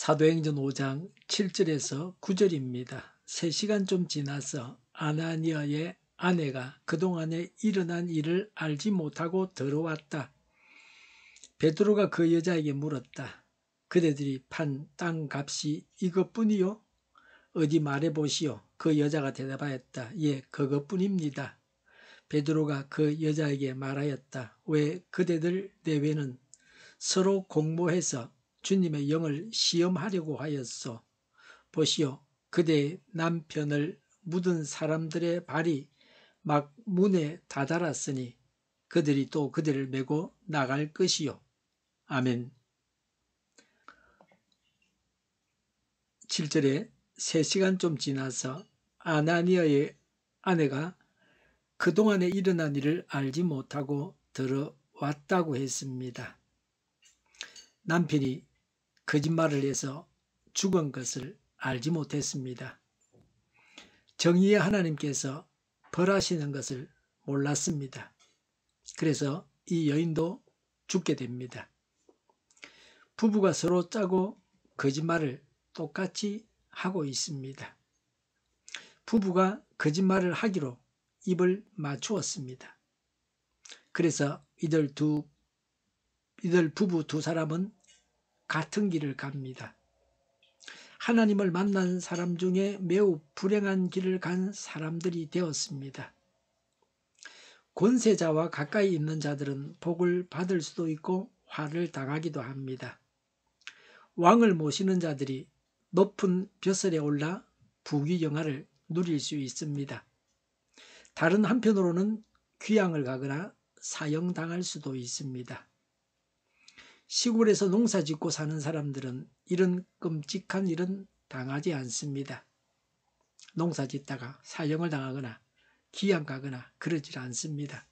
사도행전 5장 7절에서 9절입니다. 3시간 좀 지나서 아나니아의 아내가 그동안에 일어난 일을 알지 못하고 들어왔다. 베드로가 그 여자에게 물었다. 그대들이 판 땅 값이 이것뿐이요? 어디 말해보시오. 그 여자가 대답하였다. 예, 그것뿐입니다. 베드로가 그 여자에게 말하였다. 왜 그대들 내외는 서로 공모해서 주님의 영을 시험하려고 하였소. 보시오. 그대의 남편을 묻은 사람들의 발이 막 문에 다다랐으니 그들이 또 그들을 메고 나갈 것이요. 아멘. 7절에 3시간 좀 지나서 아나니아의 아내가 그동안에 일어난 일을 알지 못하고 들어왔다고 했습니다. 남편이 거짓말을 해서 죽은 것을 알지 못했습니다. 정의의 하나님께서 벌하시는 것을 몰랐습니다. 그래서 이 여인도 죽게 됩니다. 부부가 서로 짜고 거짓말을 똑같이 하고 있습니다. 부부가 거짓말을 하기로 입을 맞추었습니다. 그래서 이들 부부 두 사람은 같은 길을 갑니다. 하나님을 만난 사람 중에 매우 불행한 길을 간 사람들이 되었습니다. 권세자와 가까이 있는 자들은 복을 받을 수도 있고 화를 당하기도 합니다. 왕을 모시는 자들이 높은 벼슬에 올라 부귀영화를 누릴 수 있습니다. 다른 한편으로는 귀양을 가거나 사형당할 수도 있습니다. 시골에서 농사 짓고 사는 사람들은 이런 끔찍한 일은 당하지 않습니다. 농사 짓다가 사형을 당하거나 귀양 가거나 그러질 않습니다.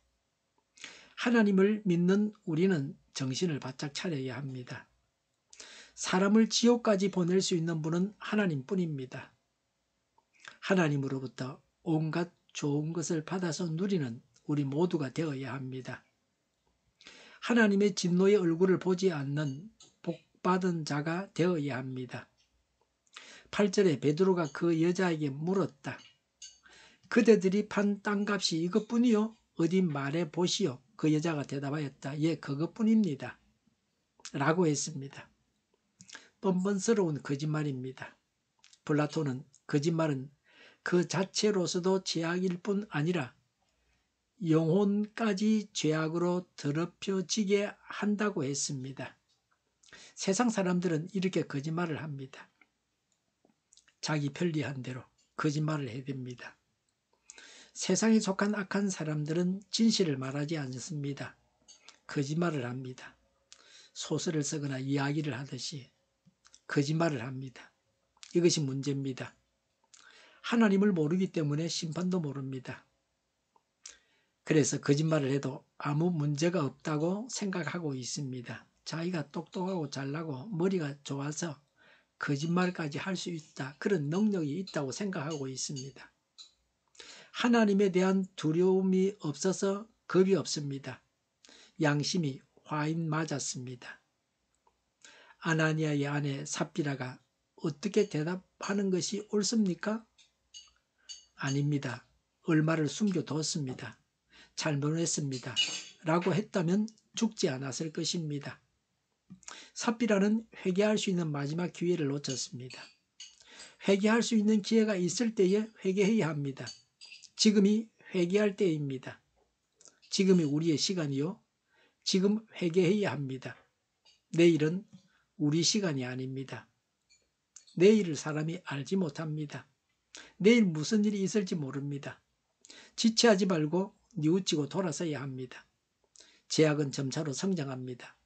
하나님을 믿는 우리는 정신을 바짝 차려야 합니다. 사람을 지옥까지 보낼 수 있는 분은 하나님뿐입니다. 하나님으로부터 온갖 좋은 것을 받아서 누리는 우리 모두가 되어야 합니다. 하나님의 진노의 얼굴을 보지 않는 복받은 자가 되어야 합니다. 8절에 베드로가 그 여자에게 물었다. 그대들이 판 땅값이 이것뿐이요? 어디 말해 보시오. 그 여자가 대답하였다. 예, 그것뿐입니다. 라고 했습니다. 뻔뻔스러운 거짓말입니다. 플라톤은 거짓말은 그 자체로서도 죄악일 뿐 아니라 영혼까지 죄악으로 더럽혀지게 한다고 했습니다. 세상 사람들은 이렇게 거짓말을 합니다. 자기 편리한 대로 거짓말을 해댑니다. 세상에 속한 악한 사람들은 진실을 말하지 않습니다. 거짓말을 합니다. 소설을 쓰거나 이야기를 하듯이 거짓말을 합니다. 이것이 문제입니다. 하나님을 모르기 때문에 심판도 모릅니다. 그래서 거짓말을 해도 아무 문제가 없다고 생각하고 있습니다. 자기가 똑똑하고 잘나고 머리가 좋아서 거짓말까지 할 수 있다. 그런 능력이 있다고 생각하고 있습니다. 하나님에 대한 두려움이 없어서 겁이 없습니다. 양심이 화인 맞았습니다. 아나니아의 아내 삽비라가 어떻게 대답하는 것이 옳습니까? 아닙니다. 얼마를 숨겨뒀습니다. 잘못했습니다. 라고 했다면 죽지 않았을 것입니다. 삽비라는 회개할 수 있는 마지막 기회를 놓쳤습니다. 회개할 수 있는 기회가 있을 때에 회개해야 합니다. 지금이 회개할 때입니다. 지금이 우리의 시간이요. 지금 회개해야 합니다. 내일은 우리 시간이 아닙니다. 내일을 사람이 알지 못합니다. 내일 무슨 일이 있을지 모릅니다. 지체하지 말고 뉘우치고 돌아서야 합니다. 죄악은 점차로 성장합니다.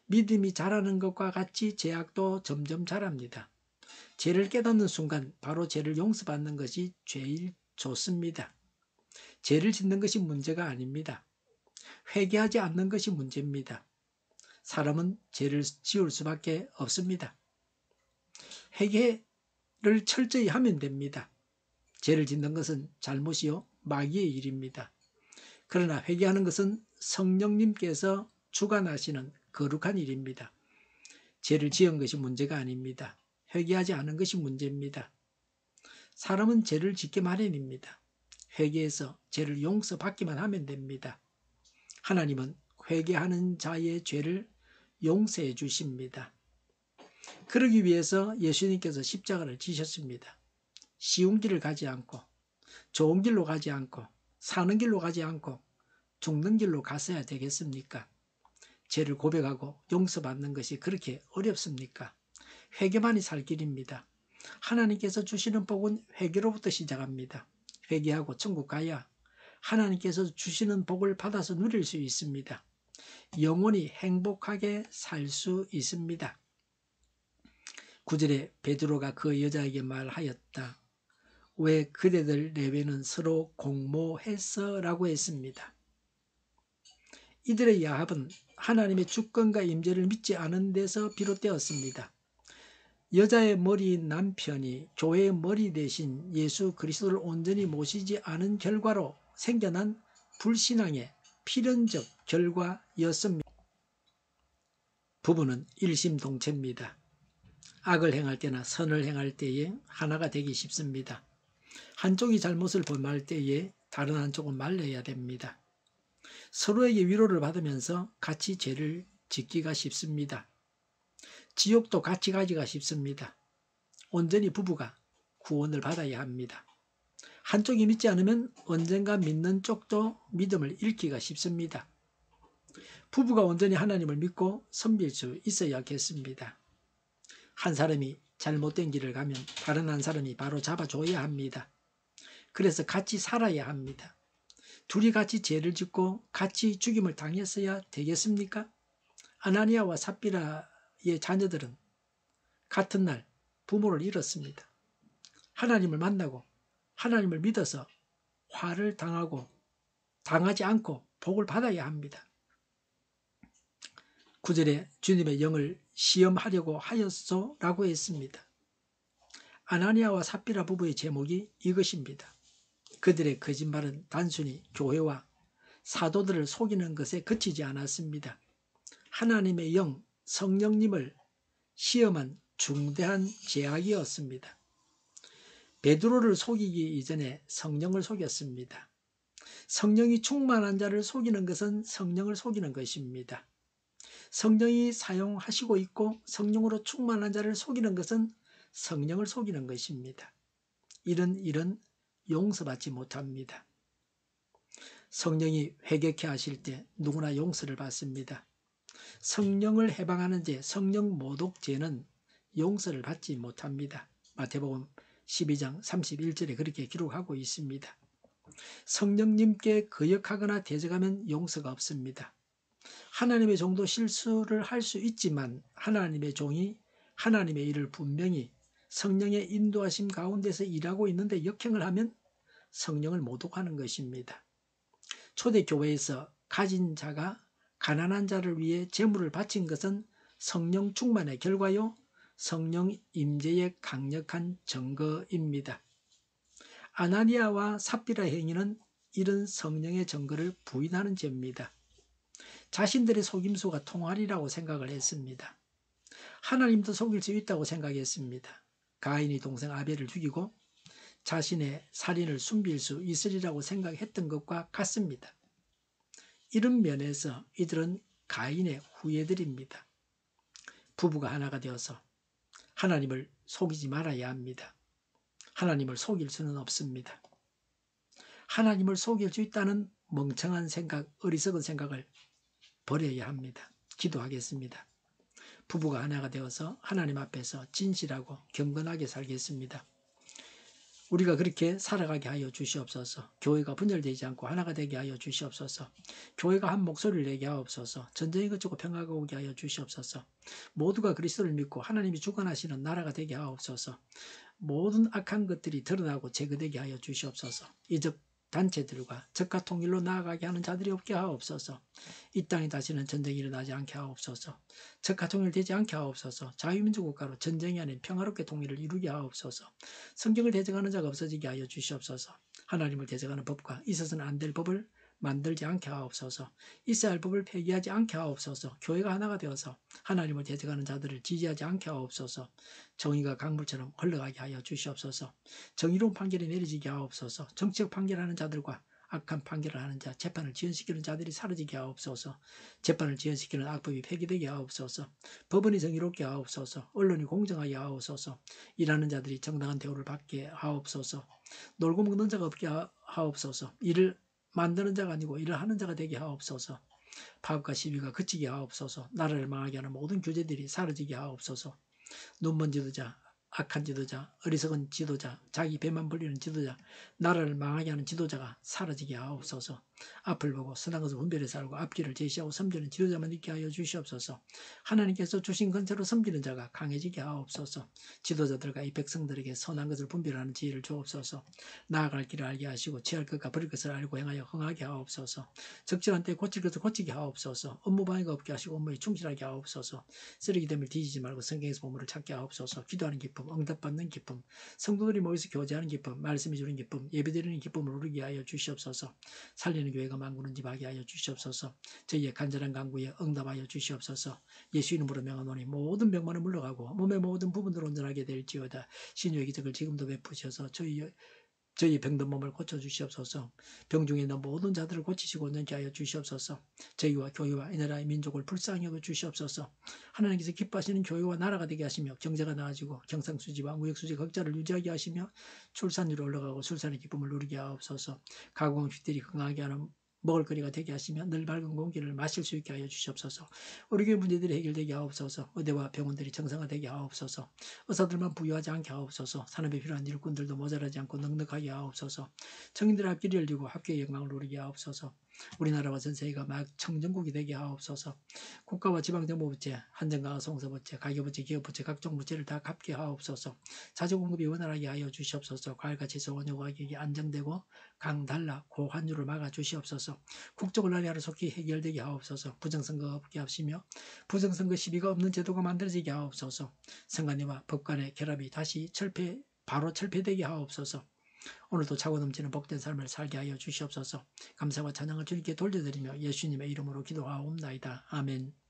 믿음이 자라는 것과 같이 죄악도 점점 자랍니다. 죄를 깨닫는 순간 바로 죄를 용서받는 것이 제일 좋습니다. 죄를 짓는 것이 문제가 아닙니다. 회개하지 않는 것이 문제입니다. 사람은 죄를 지을 수밖에 없습니다. 회개를 철저히 하면 됩니다. 죄를 짓는 것은 잘못이요 마귀의 일입니다. 그러나 회개하는 것은 성령님께서 주관하시는 거룩한 일입니다. 죄를 지은 것이 문제가 아닙니다. 회개하지 않은 것이 문제입니다. 사람은 죄를 짓기 마련입니다. 회개해서 죄를 용서받기만 하면 됩니다. 하나님은 회개하는 자의 죄를 용서해 주십니다. 그러기 위해서 예수님께서 십자가를 지셨습니다. 쉬운 길을 가지 않고 좋은 길로 가지 않고 사는 길로 가지 않고 죽는 길로 갔어야 되겠습니까? 죄를 고백하고 용서받는 것이 그렇게 어렵습니까? 회개만이 살 길입니다. 하나님께서 주시는 복은 회개로부터 시작합니다. 회개하고 천국 가야 하나님께서 주시는 복을 받아서 누릴 수 있습니다. 영원히 행복하게 살 수 있습니다. 9절에 베드로가 그 여자에게 말하였다. 왜 그대들 내외는 서로 공모했어? 라고 했습니다. 이들의 야합은 하나님의 주권과 임재를 믿지 않은 데서 비롯되었습니다. 여자의 머리인 남편이 교회의 머리 대신 예수 그리스도를 온전히 모시지 않은 결과로 생겨난 불신앙의 필연적 결과였습니다. 부부는 일심동체입니다. 악을 행할 때나 선을 행할 때에 하나가 되기 쉽습니다. 한쪽이 잘못을 범할 때에 다른 한쪽은 말려야 됩니다. 서로에게 위로를 받으면서 같이 죄를 짓기가 쉽습니다. 지옥도 같이 가기가 쉽습니다. 온전히 부부가 구원을 받아야 합니다. 한쪽이 믿지 않으면 언젠가 믿는 쪽도 믿음을 잃기가 쉽습니다. 부부가 온전히 하나님을 믿고 섬길 수 있어야겠습니다. 한 사람이 잘못된 길을 가면 다른 한 사람이 바로 잡아줘야 합니다. 그래서 같이 살아야 합니다. 둘이 같이 죄를 짓고 같이 죽임을 당했어야 되겠습니까? 아나니아와 삽비라의 자녀들은 같은 날 부모를 잃었습니다. 하나님을 만나고 하나님을 믿어서 화를 당하지 않고 복을 받아야 합니다. 9절에 주님의 영을 시험하려고 하였소? 라고 했습니다. 아나니아와 삽비라 부부의 제목이 이것입니다. 그들의 거짓말은 단순히 교회와 사도들을 속이는 것에 그치지 않았습니다. 하나님의 영, 성령님을 시험한 중대한 죄악이었습니다. 베드로를 속이기 이전에 성령을 속였습니다. 성령이 충만한 자를 속이는 것은 성령을 속이는 것입니다. 성령이 사용하시고 있고 성령으로 충만한 자를 속이는 것은 성령을 속이는 것입니다. 이런 일은 용서받지 못합니다. 성령이 회개케 하실 때 누구나 용서를 받습니다. 성령을 해방하는 죄, 성령 모독죄는 용서를 받지 못합니다. 마태복음 12장 31절에 그렇게 기록하고 있습니다. 성령님께 거역하거나 대적하면 용서가 없습니다. 하나님의 종도 실수를 할 수 있지만 하나님의 종이 하나님의 일을 분명히 성령의 인도하심 가운데서 일하고 있는데 역행을 하면 성령을 모독하는 것입니다. 초대교회에서 가진 자가 가난한 자를 위해 재물을 바친 것은 성령 충만의 결과요, 성령 임재의 강력한 증거입니다. 아나니아와 삽비라 행위는 이런 성령의 증거를 부인하는 죄입니다. 자신들의 속임수가 통하리라고 생각을 했습니다. 하나님도 속일 수 있다고 생각했습니다. 가인이 동생 아벨을 죽이고 자신의 살인을 숨길 수 있으리라고 생각했던 것과 같습니다. 이런 면에서 이들은 가인의 후예들입니다. 부부가 하나가 되어서 하나님을 속이지 말아야 합니다. 하나님을 속일 수는 없습니다. 하나님을 속일 수 있다는 멍청한 생각, 어리석은 생각을 버려야 합니다. 기도하겠습니다. 부부가 하나가 되어서 하나님 앞에서 진실하고 경건하게 살겠습니다. 우리가 그렇게 살아가게 하여 주시옵소서. 교회가 분열되지 않고 하나가 되게 하여 주시옵소서. 교회가 한 목소리를 내게 하옵소서. 전쟁이 그치고 평화가 오게 하여 주시옵소서. 모두가 그리스도를 믿고 하나님이 주관하시는 나라가 되게 하옵소서. 모든 악한 것들이 드러나고 제거되게 하여 주시옵소서. 이적 단체들과 적가 통일로 나아가게 하는 자들이 없게 하옵소서. 이 땅에 다시는 전쟁이 일어나지 않게 하옵소서. 적가 통일되지 않게 하옵소서. 자유민주 국가로 전쟁이 아닌 평화롭게 통일을 이루게 하옵소서. 성경을 대적하는 자가 없어지게 하여 주시옵소서. 하나님을 대적하는 법과 있어서는 안 될 법을 만들지 않게 하옵소서. 이스라엘 법을 폐기하지 않게 하옵소서. 교회가 하나가 되어서 하나님을 대적하는 자들을 지지하지 않게 하옵소서. 정의가 강물처럼 흘러가게 하여 주시옵소서. 정의로운 판결이 내려지게 하옵소서. 정치적 판결하는 자들과 악한 판결을 하는 자, 재판을 지연시키는 자들이 사라지게 하옵소서. 재판을 지연시키는 악법이 폐기되게 하옵소서. 법원이 정의롭게 하옵소서. 언론이 공정하게 하옵소서. 일하는 자들이 정당한 대우를 받게 하옵소서. 놀고 먹는 자가 없게 하옵소서. 일을 만드는 자가 아니고 일을 하는 자가 되게 하옵소서. 파업과 시위가 그치게 하옵소서. 나라를 망하게 하는 모든 규제들이 사라지게 하옵소서. 눈먼 지도자, 악한 지도자, 어리석은 지도자, 자기 배만 불리는 지도자, 나라를 망하게 하는 지도자가 사라지게 하옵소서. 앞을 보고 선한 것을 분별해서 알고 앞길을 제시하고 섬기는 지도자만 있게 하여 주시옵소서. 하나님께서 주신 건세로 섬기는 자가 강해지게 하옵소서. 지도자들과 이 백성들에게 선한 것을 분별하는 지혜를 주옵소서. 나아갈 길을 알게 하시고 취할 것과 버릴 것을 알고 행하여 흥하게 하옵소서. 적절한 때에 고칠 것을 고치게 하옵소서. 업무 방해가 없게 하시고 업무에 충실하게 하옵소서. 쓰레기됨을 뒤지지 말고 성경에서 보물을 찾게 하옵소서. 기도하는 기쁨, 응답받는 기쁨, 성도들이 모여서 교제하는 기쁨, 말씀해 주는 기쁨, 예배드리는 기쁨을 누리게 하여 주시옵소서. 살리는 교회가 만구는 집 하게 하여 주시옵소서. 저희의 간절한 간구에 응답하여 주시옵소서. 예수 이름으로 명하노니 모든 병만은 물러가고 몸의 모든 부분들 온전하게 될지어다. 신유의 기적을 지금도 베푸셔서 저희 병든 몸을 고쳐주시옵소서. 병중에 있는 모든 자들을 고치시고 온전케 하여 주시옵소서. 저희와 교회와 이 나라의 민족을 불쌍히 여겨 주시옵소서. 하나님께서 기뻐하시는 교회와 나라가 되게 하시며 경제가 나아지고 경상수지와 무역수지 적자를 유지하게 하시며 출산율이 올라가고 출산의 기쁨을 누리게 하옵소서. 가공음식들이 건강하게 하는 먹을거리가 되게 하시며 늘 밝은 공기를 마실 수 있게 하여 주시옵소서. 우리 교회 문제들이 해결되게 하옵소서. 의대와 병원들이 정상화되게 하옵소서. 의사들만 부유하지 않게 하옵소서. 산업에 필요한 일꾼들도 모자라지 않고 넉넉하게 하옵소서. 청인들의 앞길이 열리고 학교의 영광을 누리게 하옵소서. 우리나라와 전 세계가 막 청정국이 되게 하옵소서. 국가와 지방정부부채, 한정강화 송서부채, 가계부채, 기업부채, 각종 부채를 다 갚게 하옵소서. 자주공급이 원활하게 하여 주시옵소서. 과일과 채소 원유 가격이 안정되고 강달라 고환율을 막아 주시옵소서. 국적을 나라를 속히 해결되게 하옵소서. 부정선거가 없게 하시며 부정선거 시비가 없는 제도가 만들어지게 하옵소서. 선관위와 법관의 결합이 다시 바로 철폐되게 하옵소서. 오늘도 차고 넘치는 복된 삶을 살게 하여 주시옵소서. 감사와 찬양을 주님께 돌려드리며 예수님의 이름으로 기도하옵나이다. 아멘.